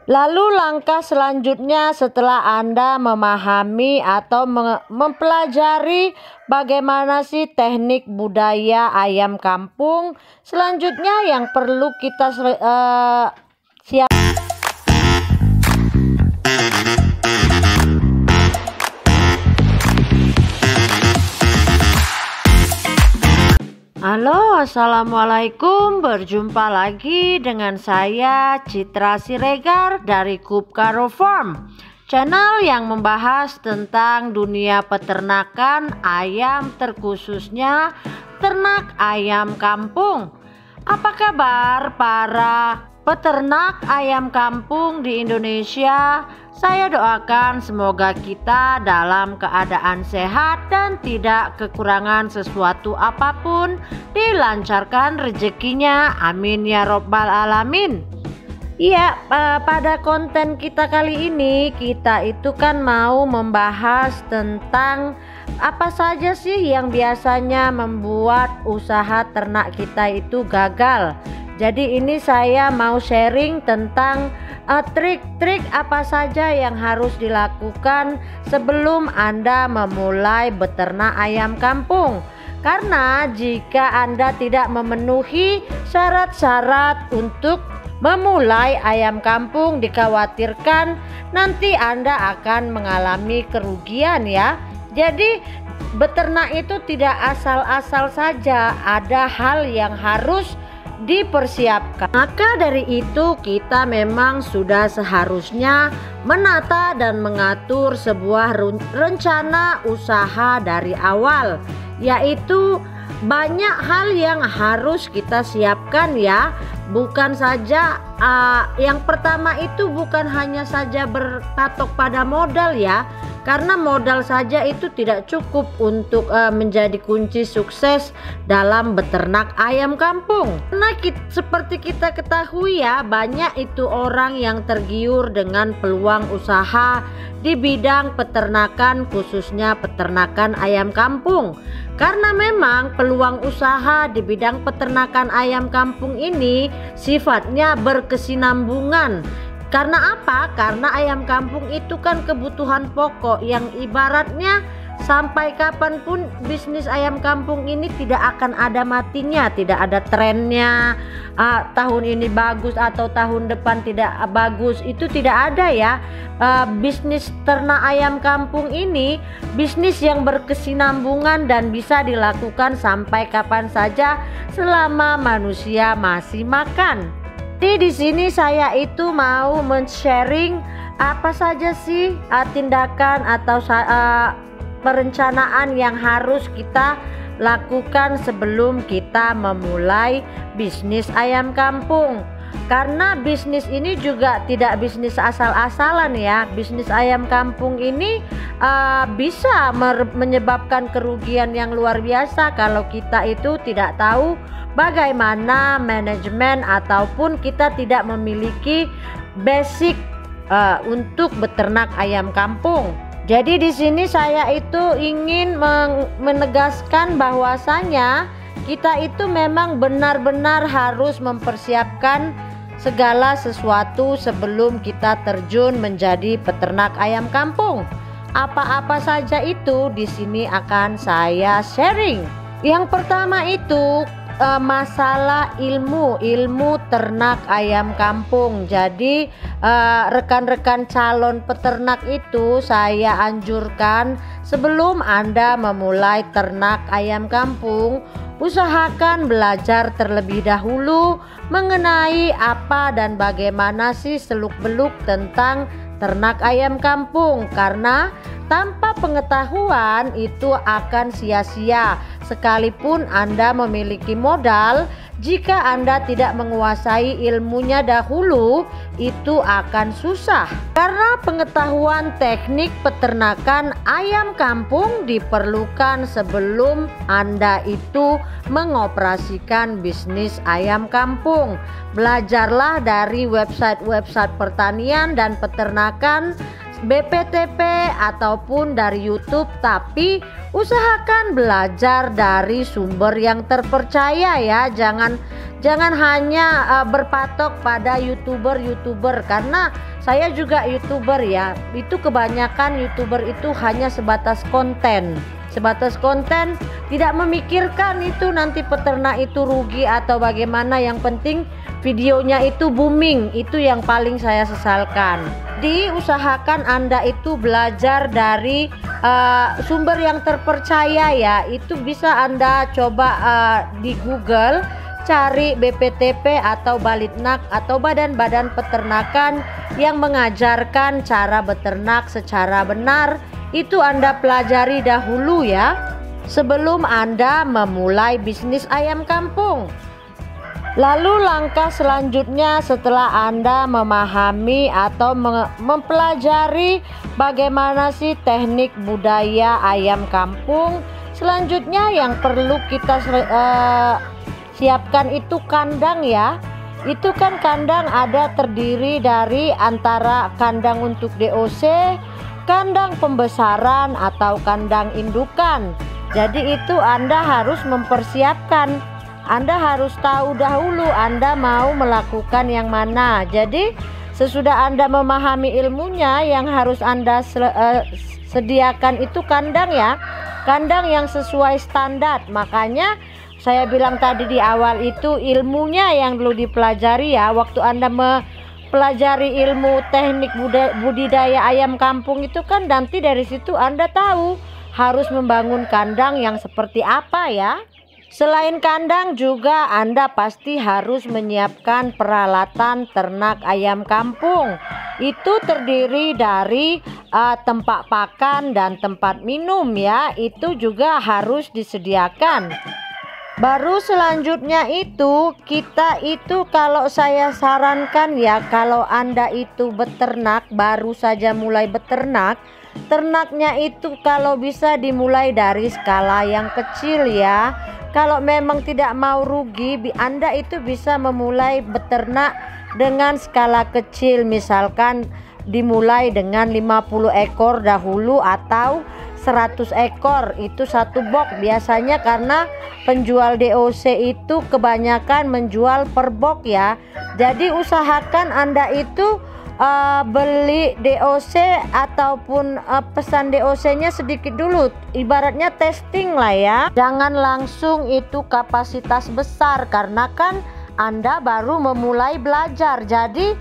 Lalu langkah selanjutnya setelah Anda memahami atau mempelajari bagaimana sih teknik budaya ayam kampung, selanjutnya yang perlu kita siap. Halo, assalamualaikum. Berjumpa lagi dengan saya Citra Siregar dari Kupkaro Farm, channel yang membahas tentang dunia peternakan ayam, terkhususnya ternak ayam kampung. Apa kabar para peternak ayam kampung di Indonesia? Saya doakan semoga kita dalam keadaan sehat dan tidak kekurangan sesuatu apapun, dilancarkan rezekinya, amin ya robbal alamin. Iya, pada konten kita kali ini kita itu kan mau membahas tentang apa saja sih yang biasanya membuat usaha ternak kita itu gagal. Jadi ini saya mau sharing tentang trik-trik apa saja yang harus dilakukan sebelum Anda memulai beternak ayam kampung. Karena jika Anda tidak memenuhi syarat-syarat untuk memulai ayam kampung, dikhawatirkan nanti Anda akan mengalami kerugian ya. Jadi beternak itu tidak asal-asal saja, ada hal yang harus dipersiapkan. Maka dari itu kita memang sudah seharusnya menata dan mengatur sebuah rencana usaha dari awal, yaitu banyak hal yang harus kita siapkan ya. Bukan saja yang pertama itu bukan hanya saja berpatok pada modal ya, karena modal saja itu tidak cukup untuk menjadi kunci sukses dalam beternak ayam kampung. Karena seperti kita ketahui ya, banyak itu orang yang tergiur dengan peluang usaha di bidang peternakan, khususnya peternakan ayam kampung. Karena memang peluang usaha di bidang peternakan ayam kampung ini sifatnya berkesinambungan. Karena apa? Karena ayam kampung itu kan kebutuhan pokok yang ibaratnya sampai kapanpun bisnis ayam kampung ini tidak akan ada matinya, tidak ada trennya tahun ini bagus atau tahun depan tidak bagus, itu tidak ada ya. Bisnis ternak ayam kampung ini bisnis yang berkesinambungan dan bisa dilakukan sampai kapan saja selama manusia masih makan. Jadi di sini saya itu mau men-sharing apa saja sih tindakan atau perencanaan yang harus kita lakukan sebelum kita memulai bisnis ayam kampung. Karena bisnis ini juga tidak bisnis asal-asalan ya. Bisnis ayam kampung ini bisa menyebabkan kerugian yang luar biasa kalau kita itu tidak tahu bagaimana manajemen ataupun kita tidak memiliki basic untuk beternak ayam kampung. Jadi di sini saya itu ingin menegaskan bahwasanya kita itu memang benar-benar harus mempersiapkan segala sesuatu sebelum kita terjun menjadi peternak ayam kampung. Apa-apa saja itu di sini akan saya sharing. Yang pertama itu masalah ilmu ternak ayam kampung. Jadi rekan-rekan calon peternak itu saya anjurkan sebelum Anda memulai ternak ayam kampung, usahakan belajar terlebih dahulu mengenai apa dan bagaimana sih seluk-beluk tentang ternak ayam kampung. Karena tanpa pengetahuan itu akan sia-sia. Sekalipun Anda memiliki modal, jika Anda tidak menguasai ilmunya dahulu, itu akan susah. Karena pengetahuan teknik peternakan ayam kampung diperlukan sebelum Anda itu mengoperasikan bisnis ayam kampung. Belajarlah dari website-website pertanian dan peternakan, BPTP ataupun dari YouTube, tapi usahakan belajar dari sumber yang terpercaya ya. Jangan hanya berpatok pada YouTuber karena Saya juga YouTuber ya. Itu kebanyakan YouTuber itu hanya sebatas konten. Sebatas konten, tidak memikirkan itu nanti peternak itu rugi atau bagaimana. Yang penting videonya itu booming. Itu yang paling saya sesalkan. Diusahakan Anda itu belajar dari sumber yang terpercaya ya. Itu bisa Anda coba di Google, cari BPTP atau Balitnak atau badan-badan peternakan yang mengajarkan cara beternak secara benar. Itu Anda pelajari dahulu ya, sebelum Anda memulai bisnis ayam kampung. Lalu langkah selanjutnya setelah Anda memahami atau mempelajari bagaimana sih teknik budaya ayam kampung, selanjutnya yang perlu kita siapkan itu kandang ya. Itu kan kandang ada terdiri dari antara kandang untuk DOC, kandang pembesaran atau kandang indukan. Jadi itu Anda harus mempersiapkan. Anda harus tahu dahulu Anda mau melakukan yang mana. Jadi sesudah Anda memahami ilmunya, yang harus Anda sediakan itu kandang ya. Kandang yang sesuai standar. Makanya saya bilang tadi di awal itu ilmunya yang perlu dipelajari ya. Waktu Anda mempelajari ilmu teknik budidaya ayam kampung itu kan nanti dari situ Anda tahu harus membangun kandang yang seperti apa ya. Selain kandang juga Anda pasti harus menyiapkan peralatan ternak ayam kampung. Itu terdiri dari tempat pakan dan tempat minum ya. Itu juga harus disediakan. Baru selanjutnya itu kita itu kalau saya sarankan ya, kalau Anda itu beternak, baru saja mulai beternak, ternaknya itu kalau bisa dimulai dari skala yang kecil ya. Kalau memang tidak mau rugi, Anda itu bisa memulai beternak dengan skala kecil. Misalkan dimulai dengan 50 ekor dahulu atau 100 ekor. Itu satu box biasanya, karena penjual DOC itu kebanyakan menjual per box ya. Jadi usahakan Anda itu beli DOC ataupun pesan DOC-nya sedikit dulu, ibaratnya testing lah ya. Jangan langsung itu kapasitas besar, karena kan Anda baru memulai belajar. Jadi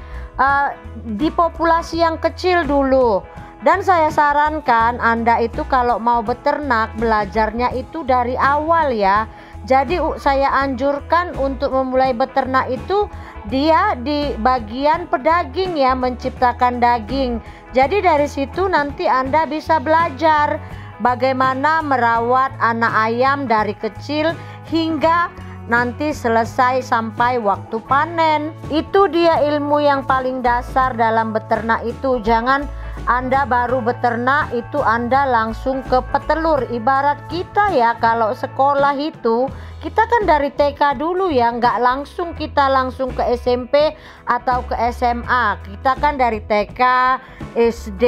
di populasi yang kecil dulu. Dan saya sarankan Anda itu kalau mau beternak, belajarnya itu dari awal ya. Jadi saya anjurkan untuk memulai beternak itu dia di bagian pedaging ya, menciptakan daging. Jadi dari situ nanti Anda bisa belajar bagaimana merawat anak ayam dari kecil hingga nanti selesai sampai waktu panen. Itu dia ilmu yang paling dasar dalam beternak itu. Jangan Anda baru beternak itu Anda langsung ke petelur. Ibarat kita ya, kalau sekolah itu kita kan dari TK dulu ya, nggak langsung kita langsung ke SMP atau ke SMA. Kita kan dari TK, SD,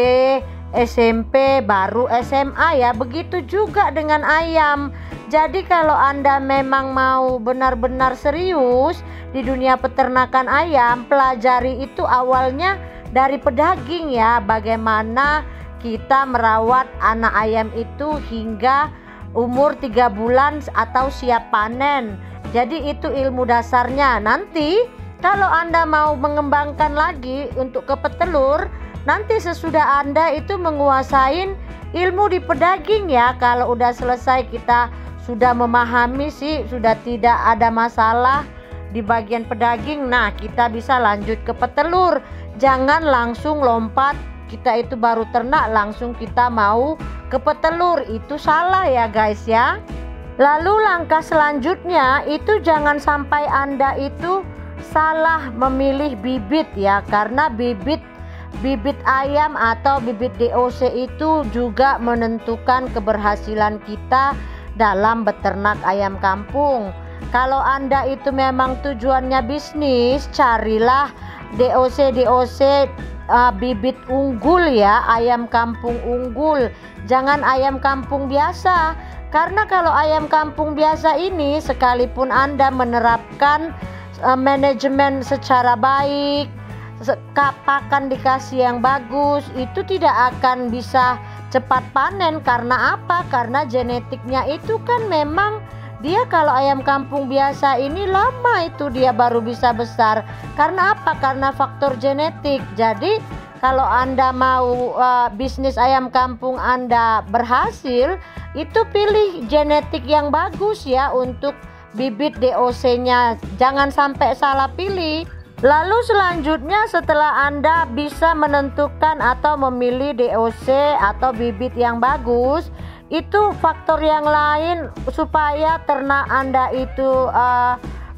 SMP, baru SMA ya. Begitu juga dengan ayam. Jadi kalau Anda memang mau benar-benar serius di dunia peternakan ayam, pelajari itu awalnya dari pedaging ya, bagaimana kita merawat anak ayam itu hingga umur 3 bulan atau siap panen. Jadi itu ilmu dasarnya. Nanti kalau Anda mau mengembangkan lagi untuk ke petelur, nanti sesudah Anda itu menguasain ilmu di pedaging ya. Kalau udah selesai kita sudah memahami sih, sudah tidak ada masalah di bagian pedaging, nah kita bisa lanjut ke petelur. Jangan langsung lompat, kita itu baru ternak langsung kita mau ke petelur, itu salah ya guys ya. Lalu langkah selanjutnya itu jangan sampai Anda itu salah memilih bibit ya, karena bibit ayam atau bibit DOC itu juga menentukan keberhasilan kita dalam beternak ayam kampung. Kalau Anda itu memang tujuannya bisnis, carilah DOC bibit unggul ya, ayam kampung unggul. Jangan ayam kampung biasa, karena kalau ayam kampung biasa ini sekalipun Anda menerapkan manajemen secara baik, pakan dikasih yang bagus, itu tidak akan bisa cepat panen. Karena apa? Karena genetiknya itu kan memang dia, kalau ayam kampung biasa ini lama itu dia baru bisa besar. Karena apa? Karena faktor genetik. Jadi kalau Anda mau bisnis ayam kampung Anda berhasil, itu pilih genetik yang bagus ya untuk bibit DOC-nya. Jangan sampai salah pilih. Lalu selanjutnya, setelah Anda bisa menentukan atau memilih DOC atau bibit yang bagus, itu faktor yang lain supaya ternak Anda itu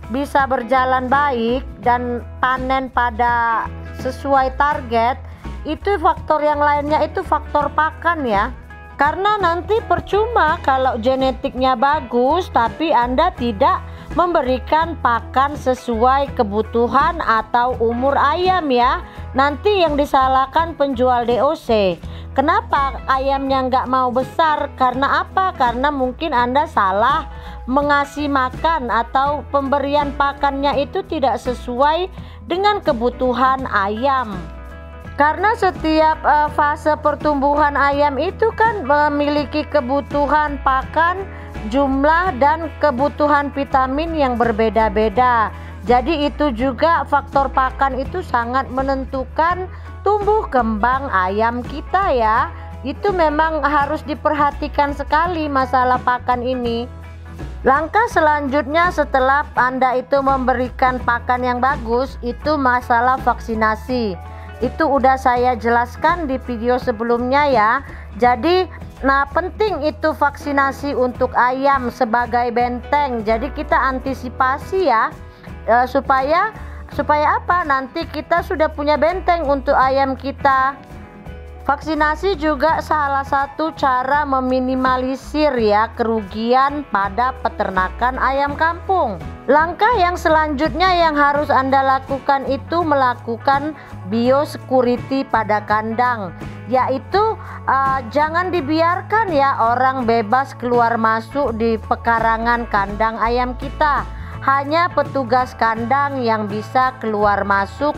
bisa berjalan baik dan panen pada sesuai target. Itu faktor yang lainnya, itu faktor pakan ya. Karena nanti percuma kalau genetiknya bagus tapi Anda tidak memberikan pakan sesuai kebutuhan atau umur ayam ya. Nanti yang disalahkan penjual DOC. Kenapa ayamnya nggak mau besar? Karena apa? Karena mungkin Anda salah mengasih makan atau pemberian pakannya itu tidak sesuai dengan kebutuhan ayam. Karena setiap fase pertumbuhan ayam itu kan memiliki kebutuhan pakan, jumlah dan kebutuhan vitamin yang berbeda-beda. Jadi itu juga faktor pakan itu sangat menentukan tumbuh kembang ayam kita ya. Itu memang harus diperhatikan sekali masalah pakan ini. Langkah selanjutnya setelah Anda itu memberikan pakan yang bagus, itu masalah vaksinasi. Itu udah saya jelaskan di video sebelumnya ya. Jadi penting itu vaksinasi untuk ayam sebagai benteng. Jadi kita antisipasi ya, supaya apa? Nanti kita sudah punya benteng untuk ayam kita. Vaksinasi juga salah satu cara meminimalisir ya kerugian pada peternakan ayam kampung. Langkah yang selanjutnya yang harus Anda lakukan itu melakukan biosecurity pada kandang, yaitu jangan dibiarkan ya orang bebas keluar masuk di pekarangan kandang ayam kita. Hanya petugas kandang yang bisa keluar masuk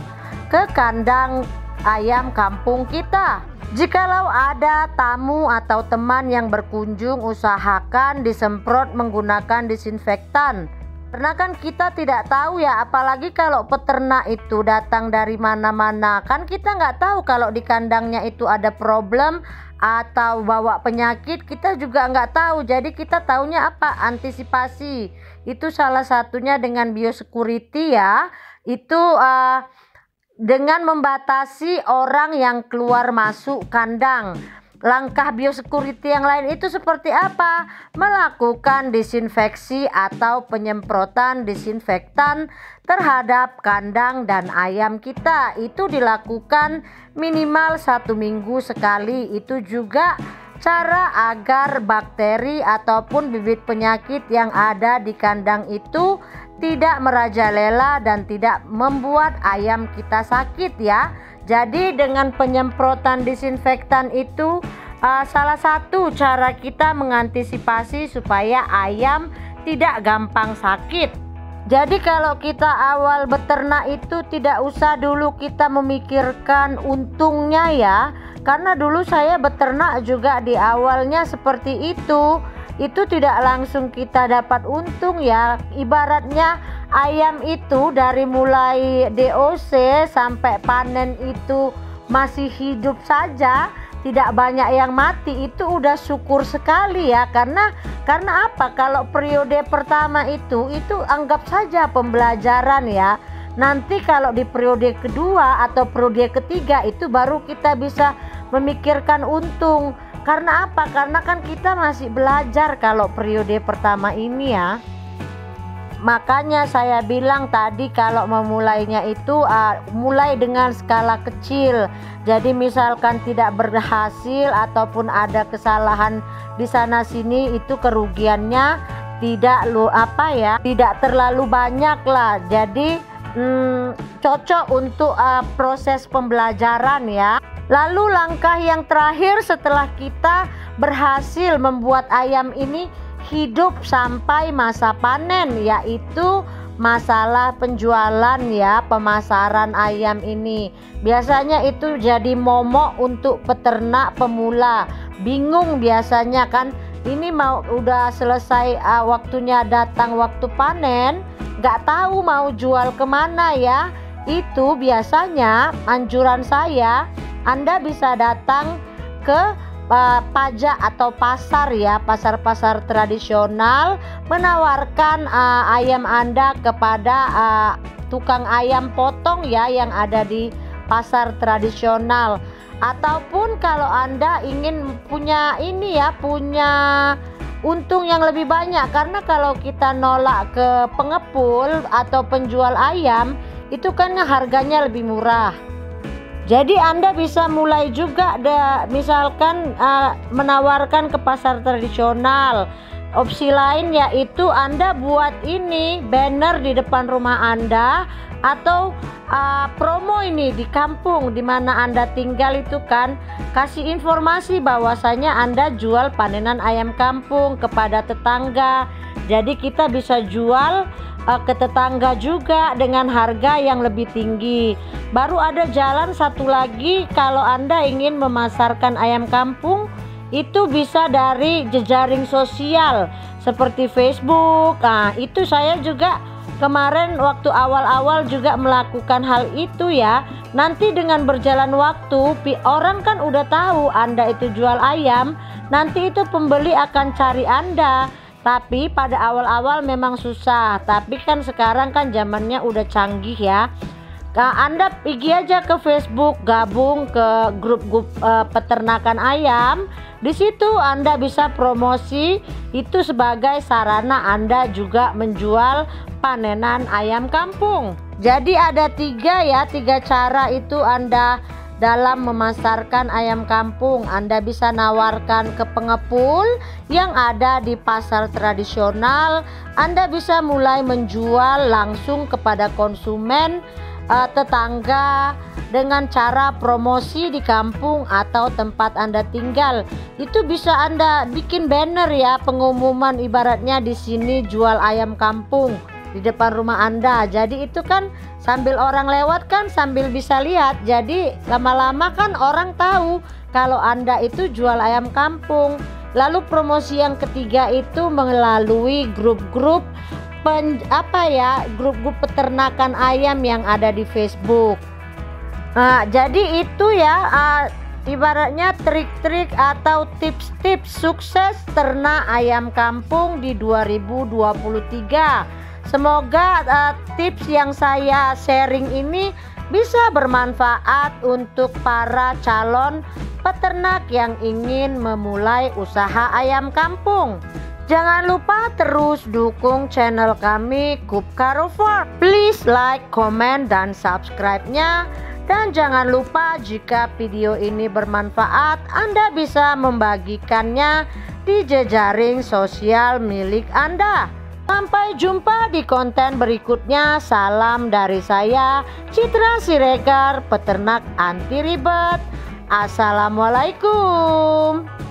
ke kandang ayam kampung kita. Jikalau ada tamu atau teman yang berkunjung, usahakan disemprot menggunakan disinfektan. Karena kan kita tidak tahu ya, apalagi kalau peternak itu datang dari mana-mana. Kan kita nggak tahu kalau di kandangnya itu ada problem atau bawa penyakit, kita juga nggak tahu. Jadi kita taunya apa? Antisipasi. Itu salah satunya dengan biosecurity ya. Itu dengan membatasi orang yang keluar masuk kandang. Langkah biosecurity yang lain itu seperti apa? Melakukan disinfeksi atau penyemprotan disinfektan terhadap kandang dan ayam kita. Itu dilakukan minimal 1 minggu sekali. Itu juga cara agar bakteri ataupun bibit penyakit yang ada di kandang itu tidak merajalela dan tidak membuat ayam kita sakit ya. Jadi dengan penyemprotan disinfektan itu salah satu cara kita mengantisipasi supaya ayam tidak gampang sakit. Jadi kalau kita awal beternak itu tidak usah dulu kita memikirkan untungnya ya. Karena dulu saya beternak juga di awalnya seperti itu. Itu tidak langsung kita dapat untung ya. Ibaratnya ayam itu dari mulai DOC sampai panen itu masih hidup saja, tidak banyak yang mati, itu udah syukur sekali ya. Karena apa? Kalau periode pertama itu anggap saja pembelajaran ya. Nanti kalau di periode kedua atau periode ketiga itu baru kita bisa memikirkan untung. Karena apa? Karena kan kita masih belajar kalau periode pertama ini ya. Makanya saya bilang tadi kalau memulainya itu mulai dengan skala kecil. Jadi misalkan tidak berhasil ataupun ada kesalahan di sana sini, itu kerugiannya tidak terlalu banyak lah. Jadi cocok untuk proses pembelajaran ya. Lalu langkah yang terakhir setelah kita berhasil membuat ayam ini hidup sampai masa panen, yaitu masalah penjualan ya, pemasaran ayam ini. Biasanya itu jadi momok untuk peternak pemula. Bingung biasanya kan, ini mau udah selesai waktunya datang waktu panen, nggak tahu mau jual kemana ya. Itu biasanya anjuran saya, Anda bisa datang ke pajak atau pasar ya, pasar-pasar tradisional, menawarkan ayam Anda kepada tukang ayam potong ya yang ada di pasar tradisional. Ataupun kalau Anda ingin punya ini ya, punya untung yang lebih banyak, karena kalau kita nolak ke pengepul atau penjual ayam itu kan harganya lebih murah. Jadi Anda bisa mulai juga misalkan menawarkan ke pasar tradisional. Opsi lain yaitu Anda buat ini banner di depan rumah Anda, atau promo ini di kampung di mana Anda tinggal itu kan, kasih informasi bahwasanya Anda jual panenan ayam kampung kepada tetangga. Jadi kita bisa jual ke tetangga juga dengan harga yang lebih tinggi. Baru ada jalan satu lagi, kalau Anda ingin memasarkan ayam kampung, itu bisa dari jejaring sosial seperti Facebook. Nah, itu saya juga kemarin waktu awal-awal juga melakukan hal itu ya. Nanti dengan berjalan waktu, orang kan udah tahu Anda itu jual ayam, nanti itu pembeli akan cari Anda. Tapi pada awal-awal memang susah, tapi kan sekarang kan zamannya udah canggih ya. Anda pergi aja ke Facebook, gabung ke grup-grup peternakan ayam. Di situ Anda bisa promosi, itu sebagai sarana Anda juga menjual panenan ayam kampung. Jadi ada tiga cara itu Anda dalam memasarkan ayam kampung. Anda bisa nawarkan ke pengepul yang ada di pasar tradisional. Anda bisa mulai menjual langsung kepada konsumen tetangga dengan cara promosi di kampung atau tempat Anda tinggal. Itu bisa Anda bikin banner ya, pengumuman ibaratnya di sini jual ayam kampung di depan rumah Anda. Jadi itu kan sambil orang lewat kan sambil bisa lihat. Jadi lama-lama kan orang tahu kalau Anda itu jual ayam kampung. Lalu promosi yang ketiga itu melalui grup-grup grup-grup peternakan ayam yang ada di Facebook. Nah, jadi itu ya ibaratnya trik-trik atau tips-tips sukses ternak ayam kampung di 2023. Semoga tips yang saya sharing ini bisa bermanfaat untuk para calon peternak yang ingin memulai usaha ayam kampung. Jangan lupa terus dukung channel kami Coop Caro Farm. Please like, comment, dan subscribe-nya. Dan jangan lupa jika video ini bermanfaat, Anda bisa membagikannya di jejaring sosial milik Anda. Sampai jumpa di konten berikutnya. Salam dari saya, Citra Siregar, peternak anti ribet. Assalamualaikum.